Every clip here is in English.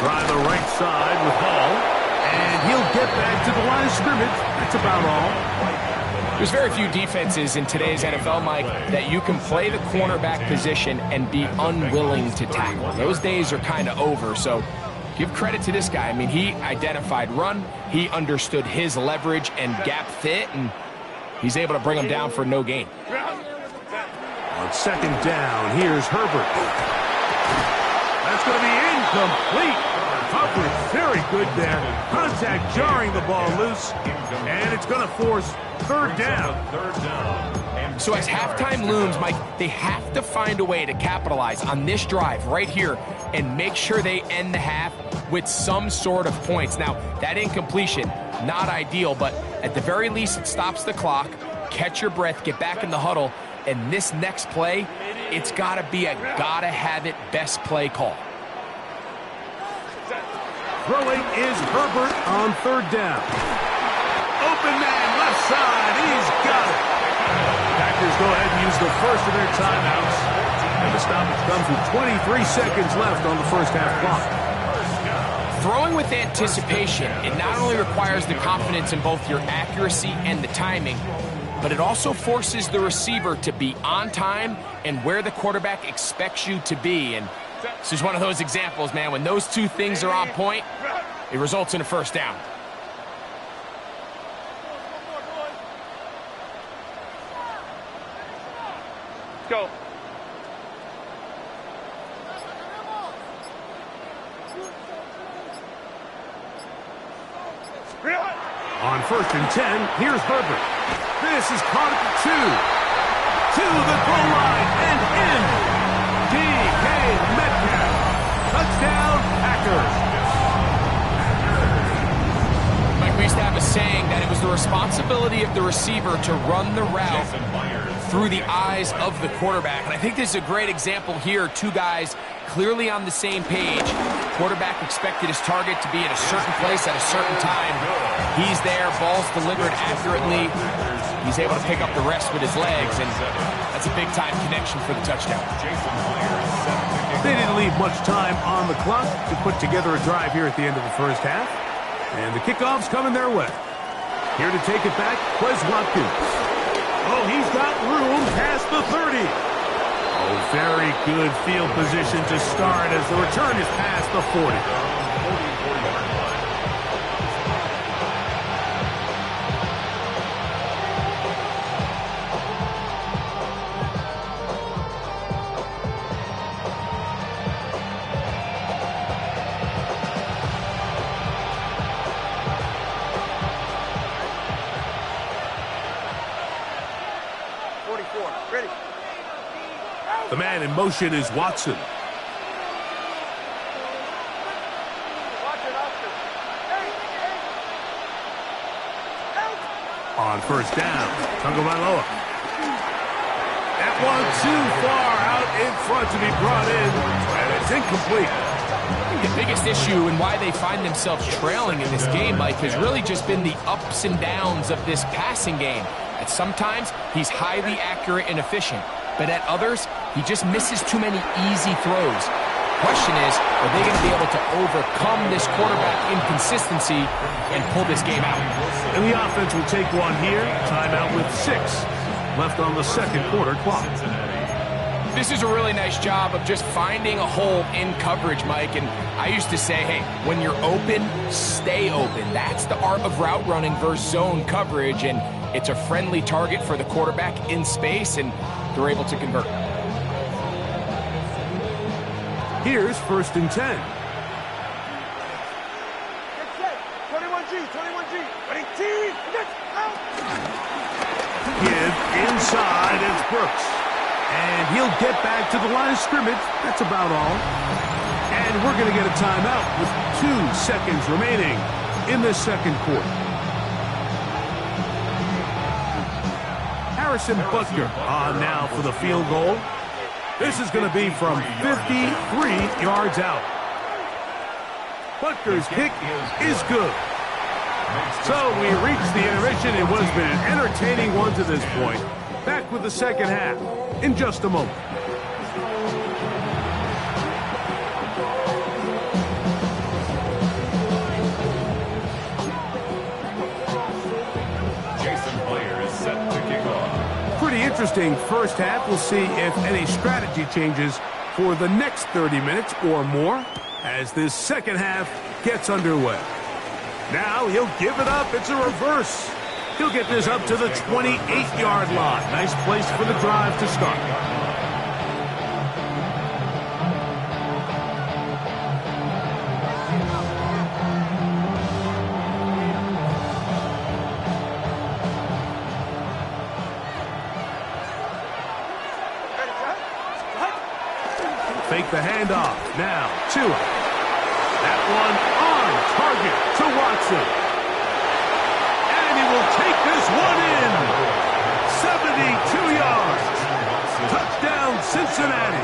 Try the right side with Hall. And he'll get back to the line of scrimmage. That's about all. There's very few defenses in today's NFL, Mike, that you can play the cornerback position and be unwilling to tackle. Those days are kind of over, so give credit to this guy. I mean, he identified run, he understood his leverage and gap fit, and he's able to bring him down for no gain. On second down, here's Herbert. That's going to be incomplete. Coverage very good there. Contact jarring the ball loose, and it's going to force third down. So as halftime looms, Mike, they have to find a way to capitalize on this drive right here and make sure they end the half with some sort of points. Now, that incompletion, not ideal, but at the very least, it stops the clock. Catch your breath, get back in the huddle, and this next play, it's got to be a gotta-have-it best play call. Throwing is Herbert on third down. Open man, left side, he's got it. Packers go ahead and use the first of their timeouts. And the stoppage comes with 23 seconds left on the first half clock. Throwing with anticipation, it not only requires the confidence in both your accuracy and the timing, but it also forces the receiver to be on time and where the quarterback expects you to be. And this is one of those examples, man. When those two things are on point, it results in a first down. Go. On first and 10, here's Herbert. This is caught at the 2. To the goal line and in. DK Metcalf. Touchdown, Packers. Mike, we used to have a saying that it was the responsibility of the receiver to run the route through the eyes of the quarterback. And I think this is a great example here. Two guys clearly on the same page. Quarterback expected his target to be in a certain place at a certain time. He's there, ball's delivered accurately. He's able to pick up the rest with his legs, and that's a big-time connection for the touchdown. They didn't leave much time on the clock to put together a drive here at the end of the first half. And the kickoff's coming their way. Here to take it back, Quez Watkins. Oh, he's got room past the 30. Oh, very good field position to start as the return is past the 40. The man in motion is Watson. On first down, Tagovailoa. That one too far out in front to be brought in, and it's incomplete. The biggest issue and why they find themselves trailing in this game, Mike, has really just been the ups and downs of this passing game. At sometimes, he's highly accurate and efficient, but at others, he just misses too many easy throws. Question is, are they going to be able to overcome this quarterback inconsistency and pull this game out? And the offense will take one here. Timeout with 6 left on the second quarter clock. This is a really nice job of just finding a hole in coverage, Mike. And I used to say, hey, when you're open, stay open. That's the art of route running versus zone coverage. And it's a friendly target for the quarterback in space, and they're able to convert. Here's first and 10. 21G, 21G, 20T, out. Give inside, it's Brooks. And he'll get back to the line of scrimmage. That's about all. And we're going to get a timeout with 2 seconds remaining in the second quarter. Harrison Butker on now for the field goal. This is going to be from 53 yards out. Butker's kick is good. So we reached the intermission. It has been an entertaining one to this point. Back with the second half in just a moment. pretty interesting first half. We'll see if any strategy changes for the next 30 minutes or more as this second half gets underway. Now he'll give it up. It's a reverse. He'll get this up to the 28-yard line. Nice place for the drive to start. Fake the handoff. Now, Tua. That one on target to Watson. And he will take this one in. 72 yards. Touchdown, Cincinnati.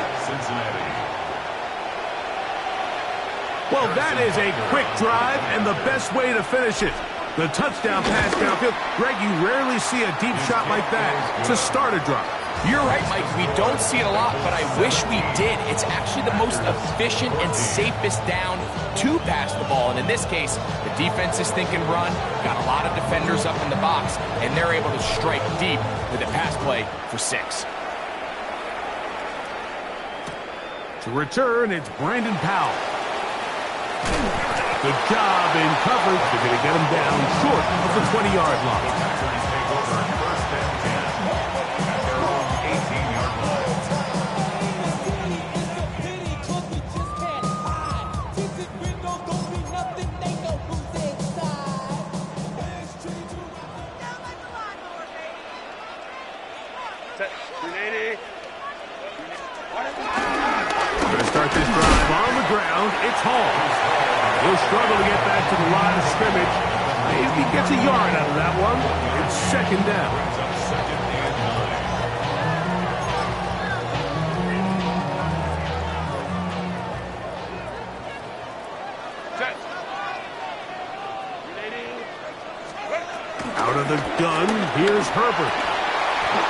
Well, that is a quick drive and the best way to finish it. The touchdown pass downfield. Greg, you rarely see a deep shot like that to start a drive. You're right, Mike. We don't see it a lot, but I wish we did. It's actually the most efficient and safest down to pass the ball. And in this case, the defense is thinking run, got a lot of defenders up in the box, and they're able to strike deep with a pass play for 6. To return, it's Brandon Powell. Good job in coverage. They're going to get him down short of the 20-yard line. Start this drive on the ground. It's Hall. He'll struggle to get back to the line of scrimmage. Maybe he gets a yard out of that one. It's second down. Out of the gun, here's Herbert.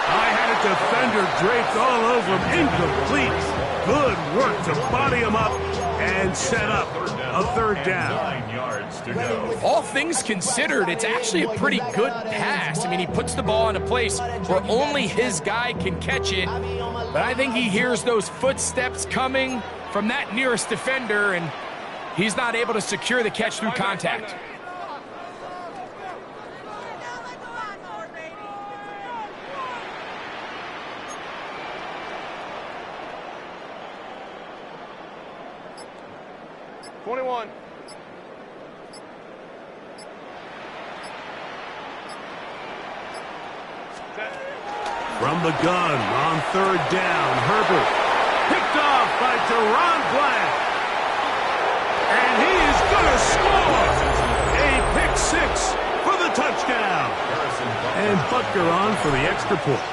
I had a defender draped all over him. Incomplete. Good work to body him up and set up a third down. 9 yards to go. All things considered, it's actually a pretty good pass. I mean, he puts the ball in a place where only his guy can catch it. But I think he hears those footsteps coming from that nearest defender, and he's not able to secure the catch through contact. From the gun on third down, Herbert picked off by Deron Black. And he is going to score a pick 6 for the touchdown. And Butker on for the extra point.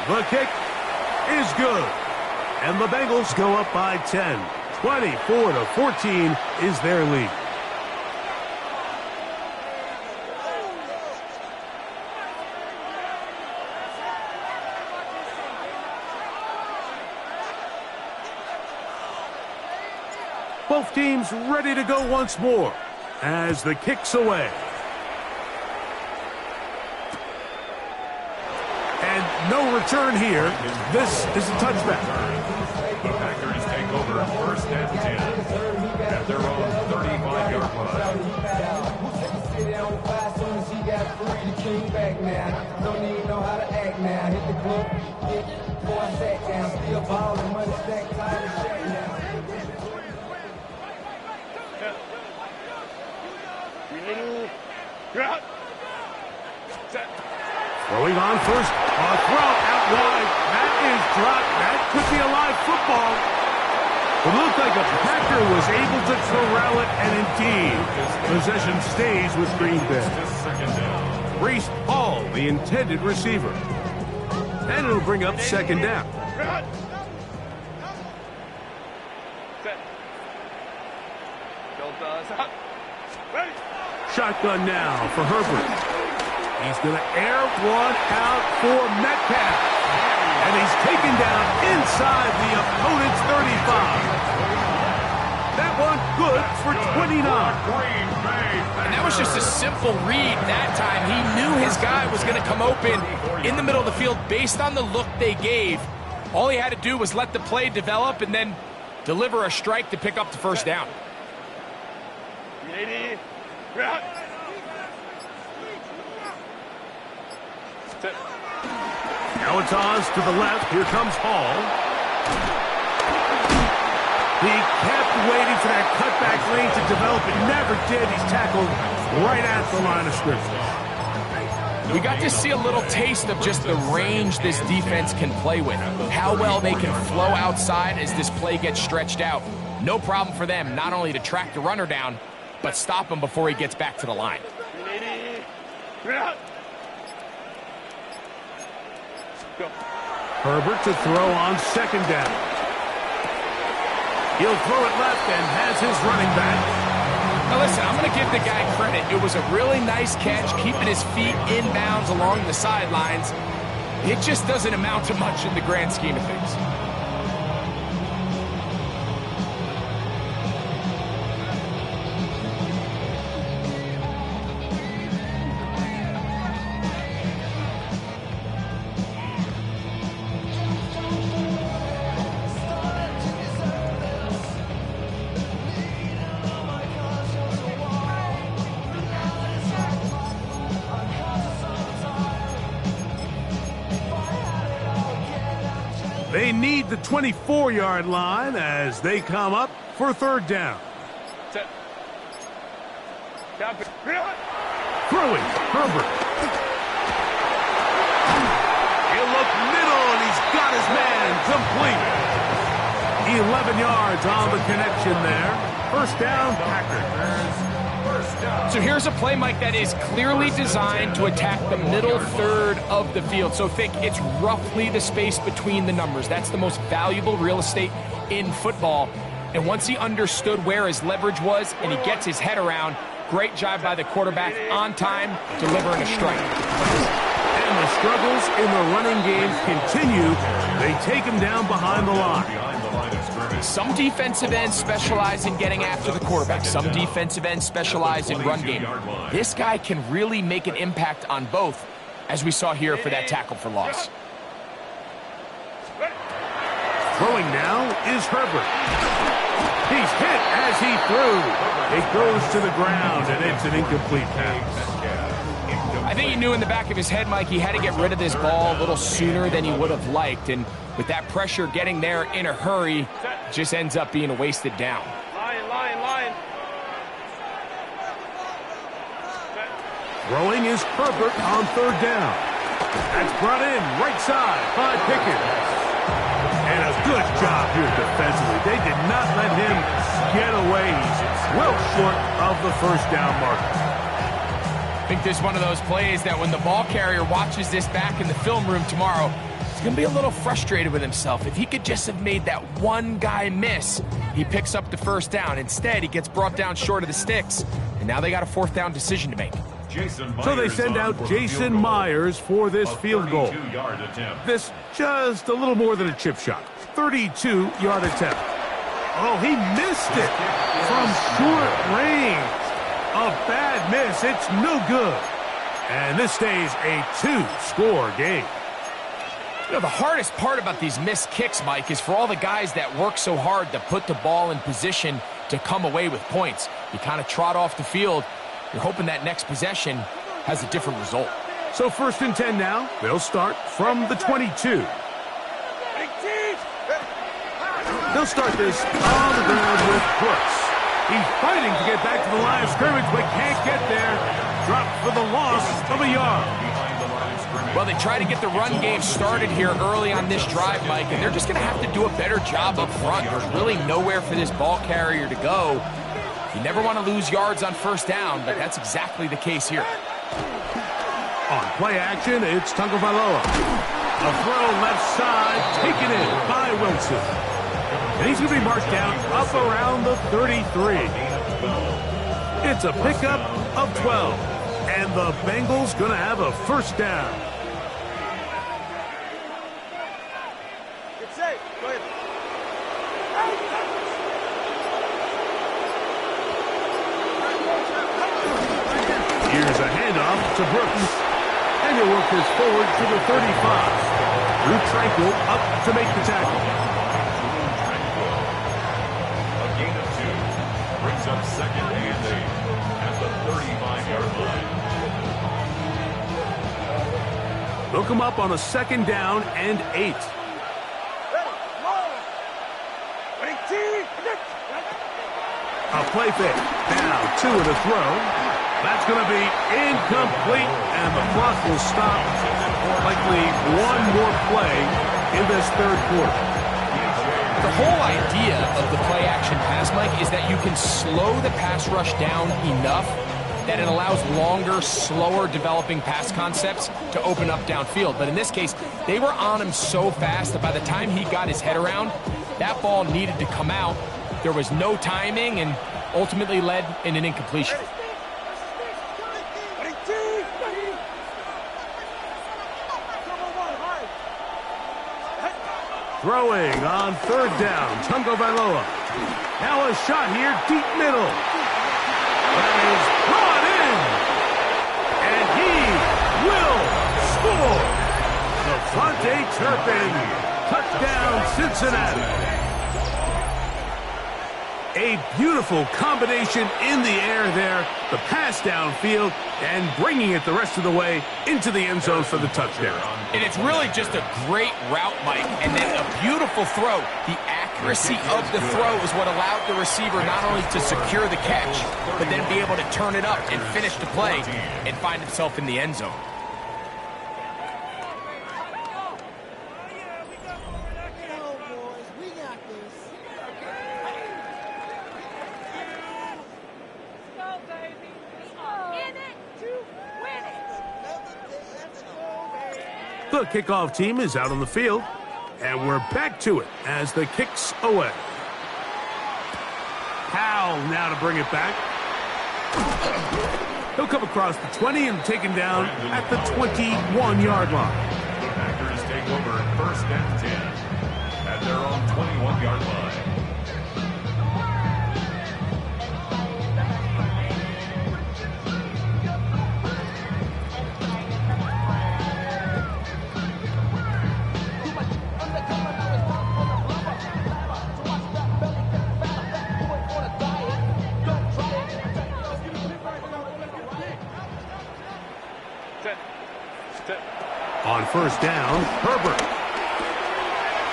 The kick is good. And the Bengals go up by 10. 24-14 is their lead. Both teams ready to go once more as the kick's away. And no return here. This is a touchback. The Packers take over first and 10 at their own 35-yard line. Throwing on first. A throw out wide. That is dropped. That could be a live football. It looked like a Packer was able to corral it, and indeed, possession stays with Green Bay. Breece Hall, the intended receiver. And it'll bring up second down. Shotgun now for Herbert. He's going to air one out for Metcalf. And he's taken down inside the opponent's 35. That one, good for 29. And that was just a simple read that time. He knew his guy was going to come open in the middle of the field based on the look they gave. All he had to do was let the play develop and then deliver a strike to pick up the first down. Now a toss to the left. Here comes Hall. He kept waiting for that cutback lane to develop. It never did. He's tackled right at the line of scrimmage. We got to see a little taste of just the range this defense can play with. How well they can flow outside as this play gets stretched out. No problem for them not only to track the runner down, but stop him before he gets back to the line. Herbert to throw on second down. He'll throw it left and has his running back. Now listen, I'm going to give the guy credit. It was a really nice catch, keeping his feet inbounds along the sidelines. It just doesn't amount to much in the grand scheme of things. They need the 24-yard line as they come up for third down. Throwing, Herbert. He'll look middle, and he's got his man complete. 11 yards on the connection there. First down, Packers. So here's a play, Mike, that is clearly designed to attack the middle third of the field. So think it's roughly the space between the numbers. That's the most valuable real estate in football. And once he understood where his leverage was and he gets his head around, great job by the quarterback on time, delivering a strike. And the struggles in the running game continue. They take him down behind the line. Some defensive ends specialize in getting after the quarterback. Some defensive ends specialize in run game. This guy can really make an impact on both, as we saw here for that tackle for loss. Throwing now is Herbert. He's hit as he threw. It goes to the ground, and it's an incomplete pass. I think he knew in the back of his head, Mike, he had to get rid of this ball a little sooner than he would have liked. And with that pressure getting there in a hurry, just ends up being a wasted down. Line. Throwing is Herbert on third down. That's brought in right side by Pickens. And a good job here defensively. They did not let him get away. He's well short of the first down marker. I think this is one of those plays that when the ball carrier watches this back in the film room tomorrow, he's going to be a little frustrated with himself. If he could just have made that one guy miss, he picks up the first down. Instead, he gets brought down short of the sticks, and now they got a fourth down decision to make. So they send out Jason Myers for this field goal. This just a little more than a chip shot. 32-yard attempt. Oh, he missed it from short range. A bad miss. It's no good. And this stays a 2-score game. You know, the hardest part about these missed kicks, Mike, is for all the guys that work so hard to put the ball in position to come away with points. You kind of trot off the field. You're hoping that next possession has a different result. So 1st and 10 now. They'll start from the 22. They'll start this on the ground with Brooks. He's fighting to get back to the line of scrimmage, but can't get there. Dropped for the loss of a yard. Well, they try to get the run game started here early on this drive, Mike, and they're just going to have to do a better job up front. There's really nowhere for this ball carrier to go. You never want to lose yards on first down, but that's exactly the case here. On play action, it's Tagovailoa. A throw left side, taken in by Wilson. And he's going to be marked down up around the 33. It's a pickup of 12. And the Bengals going to have a first down. Get safe. Go ahead. to Brooks. And he'll work this forward to the 35. Drew Tranquill up to make the tackle. A gain of 2 brings up second and 8 at the 35-yard line. They'll come up on a 2nd down and 8. A play fake. Now 2 with a throw. That's going to be incomplete, and the clock will stop. Likely one more play in this 3rd quarter. The whole idea of the play-action pass, Mike, is that you can slow the pass rush down enough that it allows longer, slower developing pass concepts to open up downfield. But in this case, they were on him so fast that by the time he got his head around, that ball needed to come out. There was no timing and ultimately led in an incompletion. Throwing on 3rd down, Tungo Vailoa. Now a shot here, deep middle. That is brought in. And he will score. Devontae Turpin, touchdown Cincinnati. A beautiful combination in the air there. The pass downfield and bringing it the rest of the way into the end zone for the touchdown. And it's really just a great route, Mike, and then a beautiful throw. The accuracy of the throw is what allowed the receiver not only to secure the catch, but then be able to turn it up and finish the play and find himself in the end zone. The kickoff team is out on the field, and we're back to it as the kick's away. Powell now to bring it back. He'll come across the 20 and taken down at the 21-yard line. The Packers take over 1st and 10 at their own 21-yard line. On 1st down, Herbert.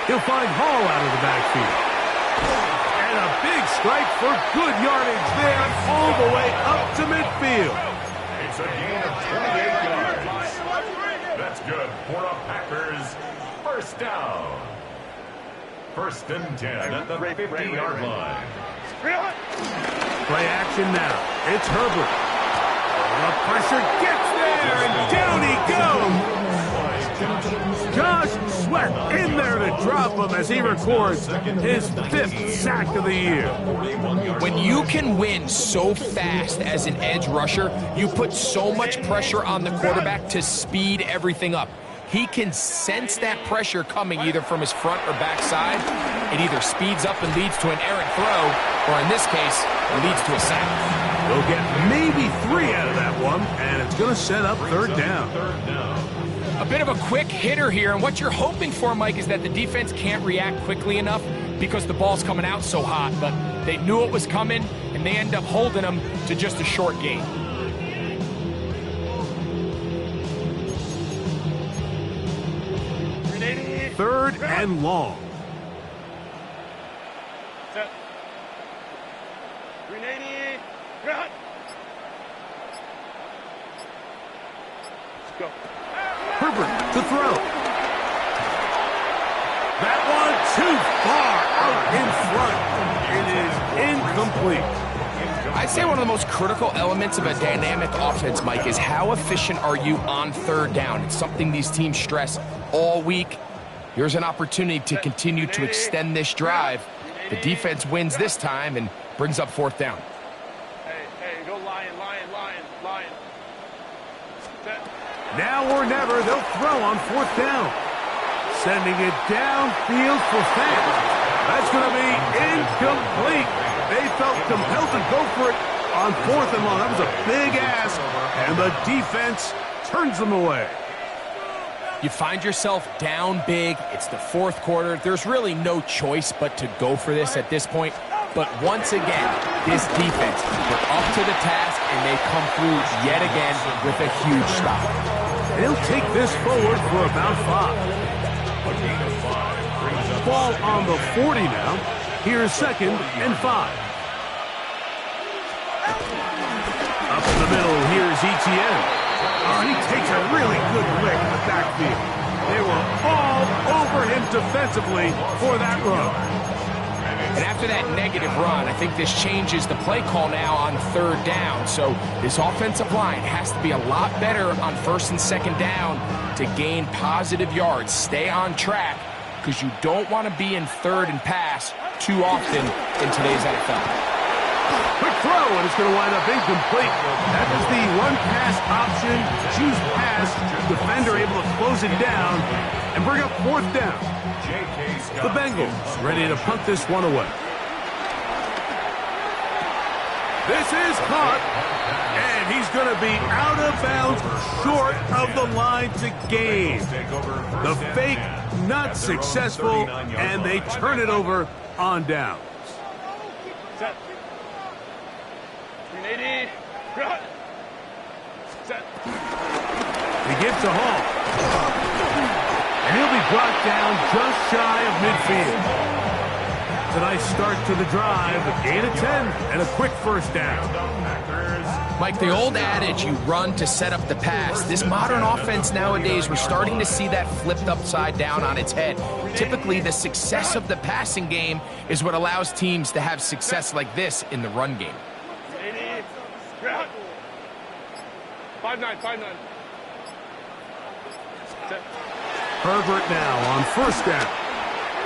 He'll find Hall out of the backfield. And a big strike for good yardage there all the way up to midfield. It's a gain of 28 yards. That's good for the Packers. 1st down. 1st and 10 at the 50-yard line. Play action now. It's Herbert. The pressure gets there, and down he goes. Josh Sweat in there to drop him as he records his 5th sack of the year. When you can win so fast as an edge rusher, you put so much pressure on the quarterback to speed everything up. He can sense that pressure coming either from his front or back side. It either speeds up and leads to an errant throw, or in this case, it leads to a sack. We'll get maybe 3 out of that one, and it's going to set up 3rd down. A bit of a quick hitter here, and what you're hoping for, Mike, is that the defense can't react quickly enough because the ball's coming out so hot, but they knew it was coming, and they end up holding them to just a short gain. Third and long. Set. 380. Cut. Let's go. Herbert to throw. That one too far out in front. It is incomplete. I'd say one of the most critical elements of a dynamic offense, Mike, is how efficient are you on 3rd down. It's something these teams stress all week. Here's an opportunity to continue to extend this drive. The defense wins this time and brings up 4th down. Hey, go lion. Set. Now or never, they'll throw on 4th down. Sending it downfield for Fant. That's going to be incomplete. They felt compelled to go for it on 4th and long. That was a big ask, and the defense turns them away. You find yourself down big. It's the 4th quarter. There's really no choice but to go for this at this point. But once again, this defense, they're up to the task, and they come through yet again with a huge stop. They'll take this forward for about 5. Ball on the 40 now. Here's 2nd and 5. Up in the middle, here's Etienne. Oh, he takes a really good lick in the backfield. They were all over him defensively for that run. And after that negative run, I think this changes the play call now on 3rd down. So this offensive line has to be a lot better on 1st and 2nd down to gain positive yards. Stay on track, because you don't want to be in 3rd and pass too often in today's NFL. Quick throw, and it's going to wind up incomplete. That is the one-pass option. Choose pass. Defender able to close it down and bring up 4th down. The Bengals ready to punt this one away. This is caught, and he's going to be out of bounds short of the line to gain. The fake not successful, and they turn it over on downs. Set. 380. Run. Set. He gives to Hall. And he'll be brought down just shy of midfield. It's a nice start to the drive. A gain of 10 and a quick 1st down. Mike, the old adage, you run to set up the pass. This modern offense nowadays, we're starting to see that flipped upside down on its head. Typically, the success of the passing game is what allows teams to have success like this in the run game. 80. Run. 5-9. 5-9. Set. Herbert now on 1st down.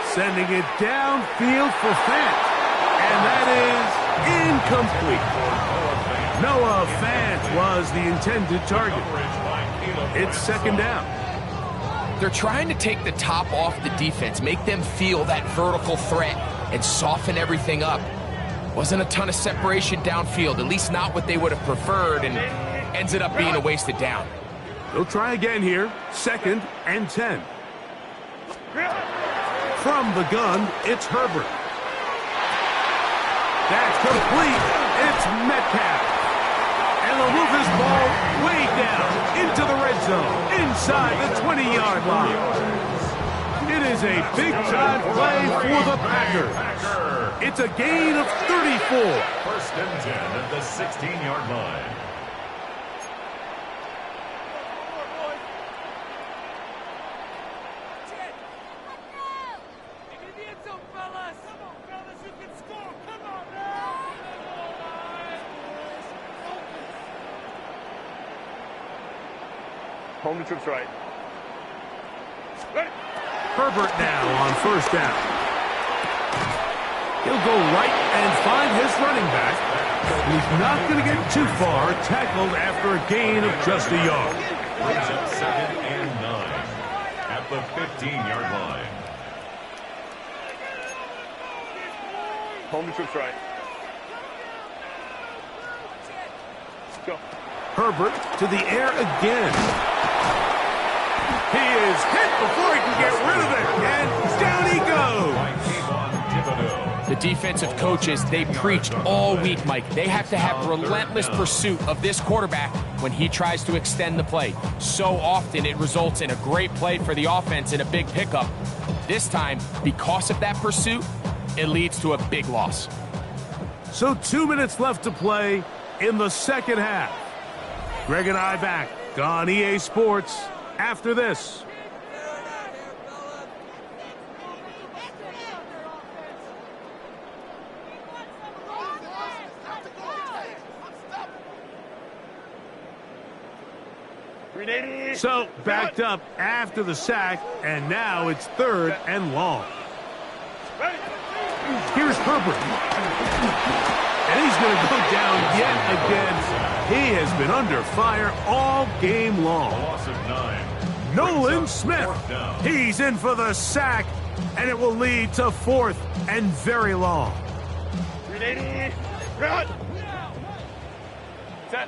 Sending it downfield for Fant. And that is incomplete. Noah Fant was the intended target. It's 2nd down. They're trying to take the top off the defense, make them feel that vertical threat, and soften everything up. Wasn't a ton of separation downfield, at least not what they would have preferred, and ended up being a wasted down. They'll try again here. 2nd and 10. From the gun, it's Herbert. That's complete. It's Metcalf. And they'll move this ball way down into the red zone, inside the 20-yard line. It is a big-time play for the Packers. It's a gain of 34. 1st and 10 at the 16-yard line. Home to troops right. Ready. Herbert now on 1st down. He'll go right and find his running back. He's not going to get too far, tackled after a gain of just a yard. Brings up 2nd and 9 at the 15-yard line. Home to troops right. Go. Herbert to the air again. He is hit before he can get rid of it, and down he goes. The defensive coaches, they preached all week, Mike. They have to have relentless pursuit of this quarterback when he tries to extend the play. So often it results in a great play for the offense and a big pickup. This time, because of that pursuit, it leads to a big loss. So 2 minutes left to play in the 2nd half. Greg and I back on EA Sports after this. So backed up after the sack, and now it's 3rd and long. Here's Herbert. And he's going to go down yet again. He has been under fire all game long. Loss of 9. Nolan Smith. He's in for the sack, and it will lead to 4th and very long. 380. Run. Set.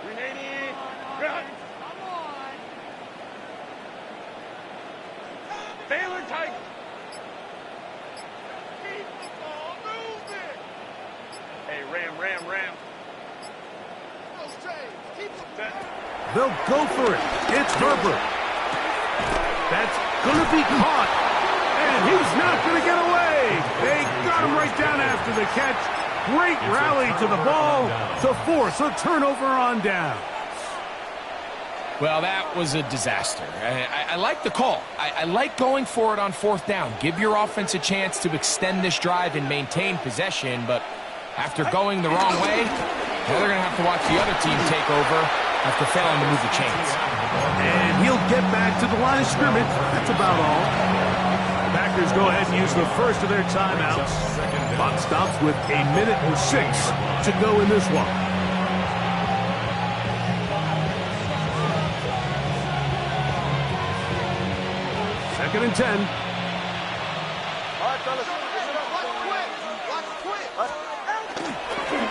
380. Ground. Baylor Tigers. Keep the ball moving. Hey, Ram. Set. They'll go for it. It's Herbert. That's going to be caught. And he's not going to get away. They got him right down after the catch. Great rally to the ball to force a turnover on down. Well, that was a disaster. I like the call. I like going for it on 4th down. Give your offense a chance to extend this drive and maintain possession, but after going the wrong way, now they're going to have to watch the other team take over after failing to move the chains. And he'll get back to the line of scrimmage. That's about all. The Packers go ahead and use the first of their timeouts. Clock stops with 1:06 to go in this one. Second and 10. All right, fellas. Block quick.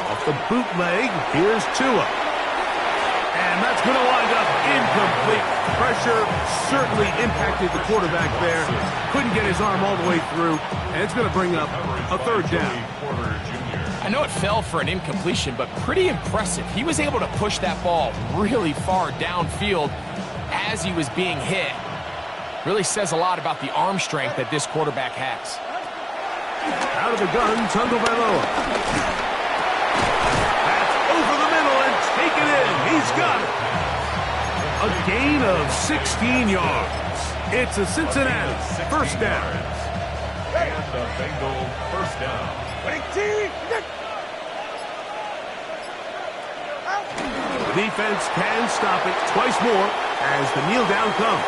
Off the bootleg, here's Tua. And that's going to wind up incomplete. Pressure certainly impacted the quarterback there. Couldn't get his arm all the way through, and it's going to bring up a 3rd down. I know it fell for an incompletion, but pretty impressive. He was able to push that ball really far downfield as he was being hit. Really says a lot about the arm strength that this quarterback has. Out of the gun, Tagovailoa. That's over the middle and taken in. He's got it. A gain of 16 yards. It's a Cincinnati 1st down. And the Bengal 1st down. The defense can stop it twice more as the kneel down comes.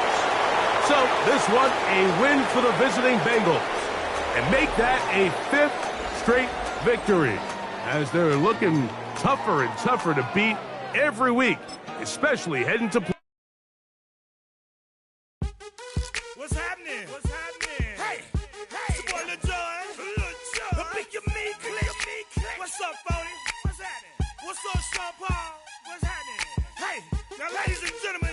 So this one a win for the visiting Bengals and make that a 5th straight victory as they're looking tougher and tougher to beat every week, especially heading to play. What's happening? Hey, it's your boy Lil Jon. The Big Your Meat Click. What's up, Phony? What's happening? What's up, Sean Paul? What's happening? Hey, now ladies and gentlemen,